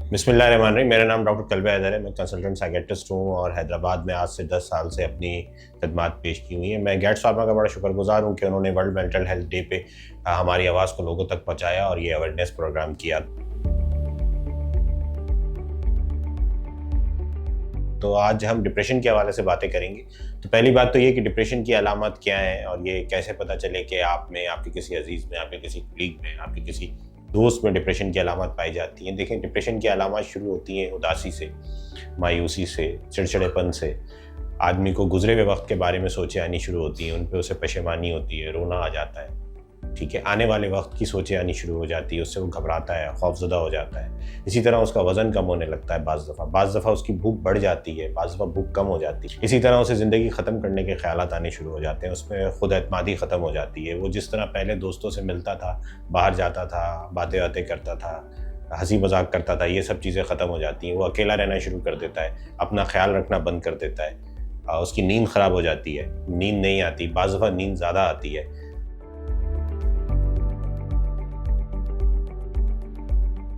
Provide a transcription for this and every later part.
बिस्मिल्लाहिर्रहमानिर्रहीम। मेरा नाम डॉक्टर कल्बे हैदर है। मैं कंसल्टेंट साइकेट्रिस्ट हूँ और हैदराबाद में आज से 10 साल से अपनी खदमात पेश की हुई हैं। मैं गेट्स फार्मा का बड़ा शुक्रगुजार हूँ कि उन्होंने वर्ल्ड मेंटल हेल्थ डे पे हमारी आवाज़ को लोगों तक पहुँचाया और ये अवेयरनेस प्रोग्राम किया। तो आज हम डिप्रेशन के हवाले से बातें करेंगे। तो पहली बात तो ये कि डिप्रेशन की अलामत क्या हैं और ये कैसे पता चले कि आप में, आपके किसी अजीज़ में, आपके किसी कलीग में, आपके किसी दोस्त में डिप्रेशन की अलामत पाई जाती हैं। देखें, डिप्रेशन की अलामत शुरू होती हैं उदासी से, मायूसी से, चिड़चिड़ेपन से। आदमी को गुजरे हुए वक्त के बारे में सोचें आनी शुरू होती हैं, उन पे उसे पशेमानी होती है, रोना आ जाता है। ठीक है, आने वाले वक्त की सोचें आनी शुरू हो जाती है, उससे वो घबराता है, खौफज़दा हो जाता है। इसी तरह उसका वज़न कम होने लगता है बाज़ दफ़ा उसकी भूख बढ़ जाती है, बाज़ दफ़ा भूख कम हो जाती है। इसी तरह उसे ज़िंदगी ख़त्म करने के ख़्यालात आने शुरू हो जाते हैं, उसमें खुद एतमादी ख़त्म हो जाती है। वो जिस तरह पहले दोस्तों से मिलता था, बाहर जाता था, बातें करता था, हंसी मजाक करता था, ये सब चीज़ें ख़त्म हो जाती हैं। वो अकेला रहना शुरू कर देता है, अपना ख्याल रखना बंद कर देता है। उसकी नींद ख़राब हो जाती है, नींद नहीं आती, बाज़ दफ़ा नींद ज़्यादा आती है।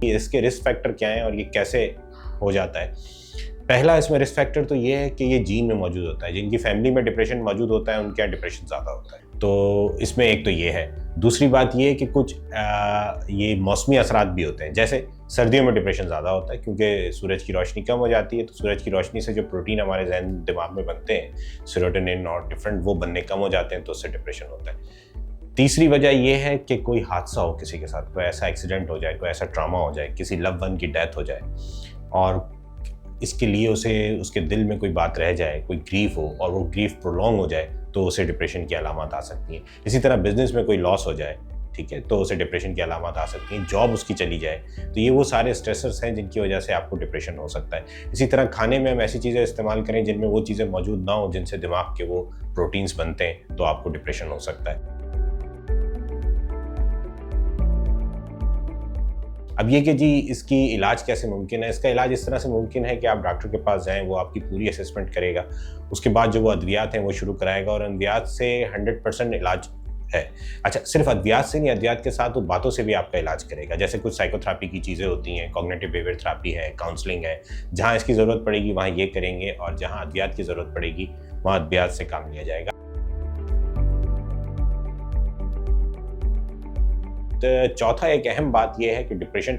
इसके रिस्क फैक्टर क्या हैं और ये कैसे हो जाता है? पहला इसमें रिस्क फैक्टर तो ये है कि ये जीन में मौजूद होता है। जिनकी फैमिली में डिप्रेशन मौजूद होता है उनके यहाँ डिप्रेशन ज़्यादा होता है। तो इसमें एक तो ये है। दूसरी बात ये है कि कुछ ये मौसमी असरात भी होते हैं। जैसे सर्दियों में डिप्रेशन ज़्यादा होता है क्योंकि सूरज की रोशनी कम हो जाती है, तो सूरज की रोशनी से जो प्रोटीन हमारे जहन दिमाग में बनते हैं, सेरोटोनिन और डिफरेंट, वो बनने कम हो जाते हैं, तो उससे डिप्रेशन होता है। तीसरी वजह यह है कि कोई हादसा हो किसी के साथ, कोई ऐसा एक्सीडेंट हो जाए, कोई ऐसा ट्रॉमा हो जाए, किसी लव वन की डेथ हो जाए और इसके लिए उसे, उसके दिल में कोई बात रह जाए, कोई ग्रीफ हो और वो ग्रीफ प्रोलॉन्ग हो जाए, तो उसे डिप्रेशन की अलामत आ सकती हैं। इसी तरह बिजनेस में कोई लॉस हो जाए, ठीक है, तो उसे डिप्रेशन की अलामत आ सकती हैं। जॉब उसकी चली जाए, तो ये वो सारे स्ट्रेसर्स हैं जिनकी वजह से आपको डिप्रेशन हो सकता है। इसी तरह खाने में हम ऐसी चीज़ें इस्तेमाल करें जिनमें वो चीज़ें मौजूद ना हो जिनसे दिमाग के वो प्रोटीन्स बनते हैं, तो आपको डिप्रेशन हो सकता है। अब ये कि जी इसकी इलाज कैसे मुमकिन है? इसका इलाज इस तरह से मुमकिन है कि आप डॉक्टर के पास जाएँ, वो आपकी पूरी असेसमेंट करेगा। उसके बाद जो वो अद्वियात हैं वो शुरू कराएगा और अद्वियात से 100% इलाज है। अच्छा, सिर्फ अद्वियात से नहीं, अद्वियात के साथ वो बातों से भी आपका इलाज करेगा। जैसे कुछ साइकोथेरेपी की चीज़ें होती हैं, कॉग्निटिव बिहेवियर थेरेपी है, काउंसलिंग है। जहाँ इसकी ज़रूरत पड़ेगी वहाँ ये करेंगे और जहाँ अद्वियात की ज़रूरत पड़ेगी वहाँ अद्वियात से काम लिया जाएगा। तो चौथा एक अहम बात यह है कि डिप्रेशन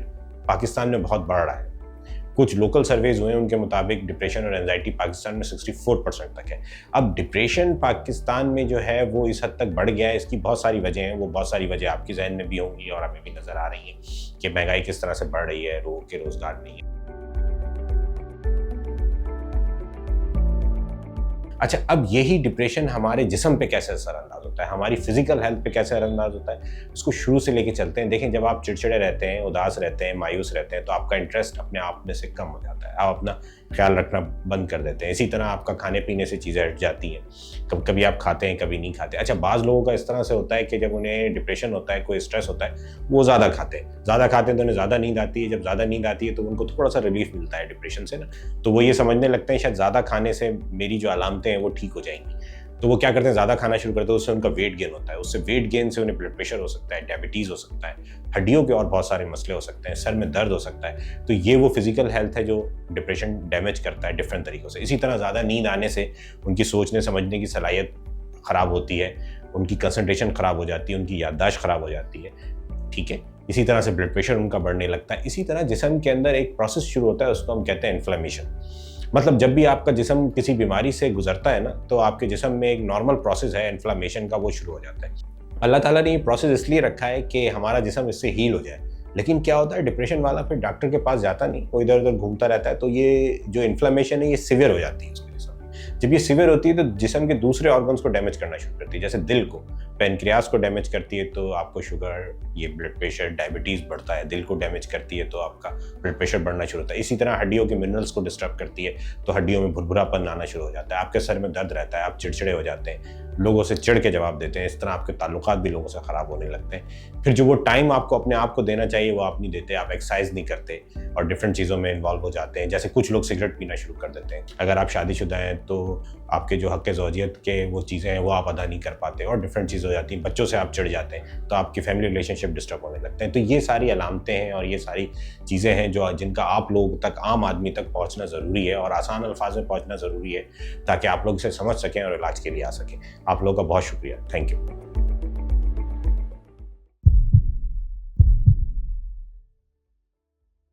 पाकिस्तान में बहुत बढ़ रहा है। कुछ लोकल सर्वेज हुए हैं, उनके मुताबिक डिप्रेशन और एंजाइटी पाकिस्तान में 64% तक है। अब डिप्रेशन पाकिस्तान में जो है वो इस हद तक बढ़ गया है, इसकी बहुत सारी वजह हैं। वो बहुत सारी वजह आपके जहन में भी होंगी और हमें भी नज़र आ रही हैं कि महंगाई किस तरह से बढ़ रही है, लोगों के रोज़गार नहीं है। अच्छा, अब यही डिप्रेशन हमारे जिस्म पे कैसे असरअंदाज होता है, हमारी फिजिकल हेल्थ पे कैसे असरअंदाज होता है, इसको शुरू से लेके चलते हैं। देखें, जब आप चिड़चिड़े रहते हैं, उदास रहते हैं, मायूस रहते हैं, तो आपका इंटरेस्ट अपने आप में से कम हो जाता है, आप अपना ख्याल रखना बंद कर देते हैं। इसी तरह आपका खाने पीने से चीज़ें हट जाती हैं, कभी आप खाते हैं, कभी नहीं खाते। अच्छा, बाज़ लोगों का इस तरह से होता है कि जब उन्हें डिप्रेशन होता है, कोई स्ट्रेस होता है, वो ज़्यादा खाते हैं तो उन्हें ज़्यादा नींद आती है। जब ज़्यादा नींद आती है तो उनको थोड़ा सा रिलीफ मिलता है डिप्रेशन से ना, तो वो ये समझने लगते हैं शायद ज़्यादा खाने से मेरी जो अलामतें हैं वो ठीक हो जाएंगी। तो वो क्या करते हैं, ज़्यादा खाना शुरू करते हैं, उससे उनका वेट गेन होता है। उससे वेट गेन से उन्हें ब्लड प्रेशर हो सकता है, डायबिटीज़ हो सकता है, हड्डियों के और बहुत सारे मसले हो सकते हैं, सर में दर्द हो सकता है। तो ये वो फिजिकल हेल्थ है जो डिप्रेशन डैमेज करता है डिफरेंट तरीक़ों से। इसी तरह ज़्यादा नींद आने से उनकी सोचने समझने की सलाहियत ख़राब होती है, उनकी कंसंट्रेशन ख़राब हो जाती है, उनकी याददाश्त ख़राब हो जाती है। ठीक है, इसी तरह से ब्लड प्रेशर उनका बढ़ने लगता है। इसी तरह जिस्म के अंदर एक प्रोसेस शुरू होता है, उसको हम कहते हैं इन्फ्लेमेशन। मतलब जब भी आपका जिस्म किसी बीमारी से गुजरता है ना, तो आपके जिस्म में एक नॉर्मल प्रोसेस है इन्फ्लेमेशन का, वो शुरू हो जाता है। अल्लाह ताला ने ये प्रोसेस इसलिए रखा है कि हमारा जिस्म इससे हील हो जाए। लेकिन क्या होता है, डिप्रेशन वाला फिर डॉक्टर के पास जाता नहीं, वो इधर उधर घूमता रहता है, तो ये जो इन्फ्लेमेशन है ये सीवियर हो जाती है उसके जिस्म में। जब ये सीवियर होती है तो जिस्म के दूसरे ऑर्गन्स को डैमेज करना शुरू करती है। जैसे दिल को, पैनक्रियास को डैमेज करती है तो आपको शुगर, ये ब्लड प्रेशर, डायबिटीज़ बढ़ता है। दिल को डैमेज करती है तो आपका ब्लड प्रेशर बढ़ना शुरू होता है। इसी तरह हड्डियों के मिनरल्स को डिस्टर्ब करती है तो हड्डियों में भुरभुरापन आना शुरू हो जाता है। आपके सर में दर्द रहता है, आप चिड़चिड़े हो जाते हैं। लोगों से चिढ़ के जवाब देते हैं, इस तरह आपके ताल्लुकात भी लोगों से ख़राब होने लगते हैं। फिर जो वो टाइम आपको अपने आप को देना चाहिए वो आप नहीं देते, आप एक्सरसाइज नहीं करते और डिफरेंट चीज़ों में इन्वॉल्व हो जाते हैं। जैसे कुछ लोग सिगरेट पीना शुरू कर देते हैं। अगर आप शादीशुदा हैं तो आपके जो हक़ ज़ौजियत के वो चीज़ें हैं वो आप अदा नहीं कर पाते और डिफरेंट चीज़ हो जाती हैं। बच्चों से आप चिढ़ जाते हैं तो आपकी फैमिली रिलेशनशिप डिस्टर्ब होने लगते हैं। तो ये सारी अलामतें हैं और ये सारी चीज़ें हैं जो जिनका आप लोग तक, आम आदमी तक पहुँचना ज़रूरी है और आसान अल्फाज में पहुँचना ज़रूरी है ताकि आप लोग इसे समझ सकें और इलाज के लिए आ सकें। आप लोगों का बहुत शुक्रिया। Thank you.